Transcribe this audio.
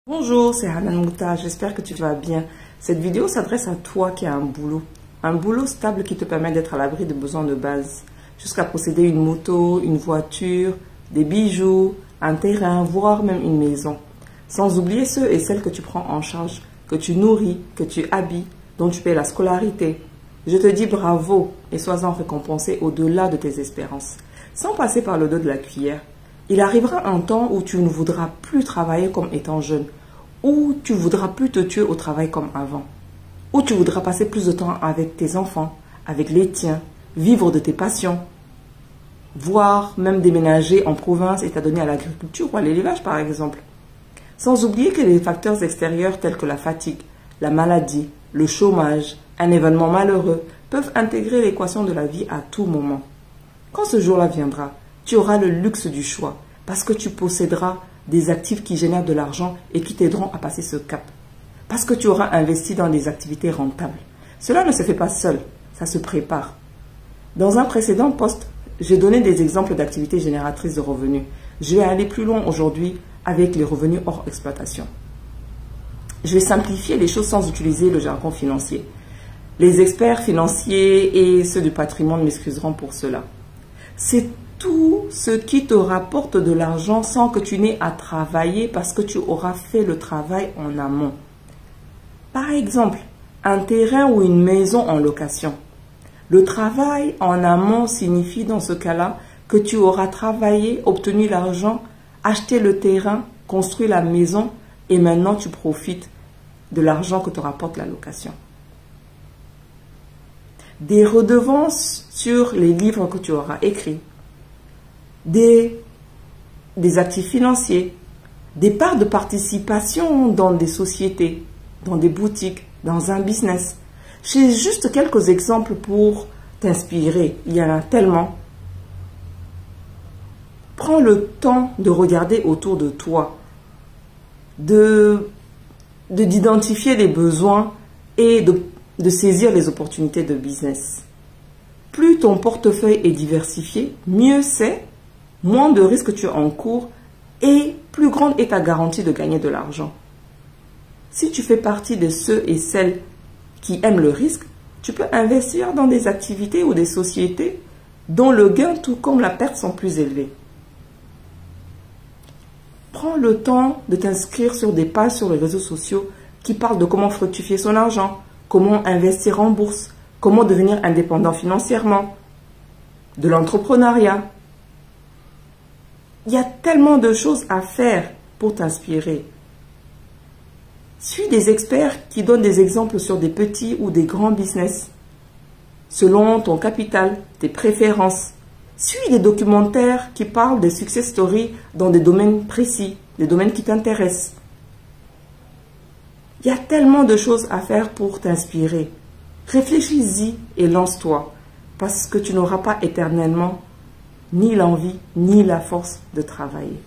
Bonjour, c'est Hanan Mouta, j'espère que tu vas bien. Cette vidéo s'adresse à toi qui a un boulot stable qui te permet d'être à l'abri de besoins de base, jusqu'à posséder une moto, une voiture, des bijoux, un terrain, voire même une maison. Sans oublier ceux et celles que tu prends en charge, que tu nourris, que tu habilles, dont tu payes la scolarité. Je te dis bravo et sois-en récompensé au-delà de tes espérances. Sans passer par le dos de la cuillère, il arrivera un temps où tu ne voudras plus travailler comme étant jeune, où tu voudras plus te tuer au travail comme avant, où tu voudras passer plus de temps avec tes enfants, avec les tiens, vivre de tes passions, voire même déménager en province et t'adonner à l'agriculture ou à l'élevage par exemple. Sans oublier que les facteurs extérieurs tels que la fatigue, la maladie, le chômage, un événement malheureux peuvent intégrer l'équation de la vie à tout moment. Quand ce jour-là viendra, tu auras le luxe du choix parce que tu posséderas des actifs qui génèrent de l'argent et qui t'aideront à passer ce cap. Parce que tu auras investi dans des activités rentables. Cela ne se fait pas seul, ça se prépare. Dans un précédent post, j'ai donné des exemples d'activités génératrices de revenus. Je vais aller plus loin aujourd'hui avec les revenus hors exploitation. Je vais simplifier les choses sans utiliser le jargon financier. Les experts financiers et ceux du patrimoine m'excuseront pour cela. C'est tout ce qui te rapporte de l'argent sans que tu n'aies à travailler parce que tu auras fait le travail en amont. Par exemple, un terrain ou une maison en location. Le travail en amont signifie dans ce cas-là que tu auras travaillé, obtenu l'argent, acheté le terrain, construit la maison et maintenant tu profites de l'argent que te rapporte la location. Des redevances sur les livres que tu auras écrits. Des actifs financiers, des parts de participation dans des sociétés, dans des boutiques, dans un business. J'ai juste quelques exemples pour t'inspirer. Il y en a tellement. Prends le temps de regarder autour de toi, d'identifier les besoins et de saisir les opportunités de business. Plus ton portefeuille est diversifié, mieux c'est, moins de risques tu encours et plus grande est ta garantie de gagner de l'argent. Si tu fais partie de ceux et celles qui aiment le risque, tu peux investir dans des activités ou des sociétés dont le gain tout comme la perte sont plus élevés. Prends le temps de t'inscrire sur des pages sur les réseaux sociaux qui parlent de comment fructifier son argent, comment investir en bourse, comment devenir indépendant financièrement, de l'entrepreneuriat. Il y a tellement de choses à faire pour t'inspirer. Suis des experts qui donnent des exemples sur des petits ou des grands business, selon ton capital, tes préférences. Suis des documentaires qui parlent des success stories dans des domaines précis, des domaines qui t'intéressent. Il y a tellement de choses à faire pour t'inspirer. Réfléchis-y et lance-toi, parce que tu n'auras pas éternellement ni l'envie ni la force de travailler.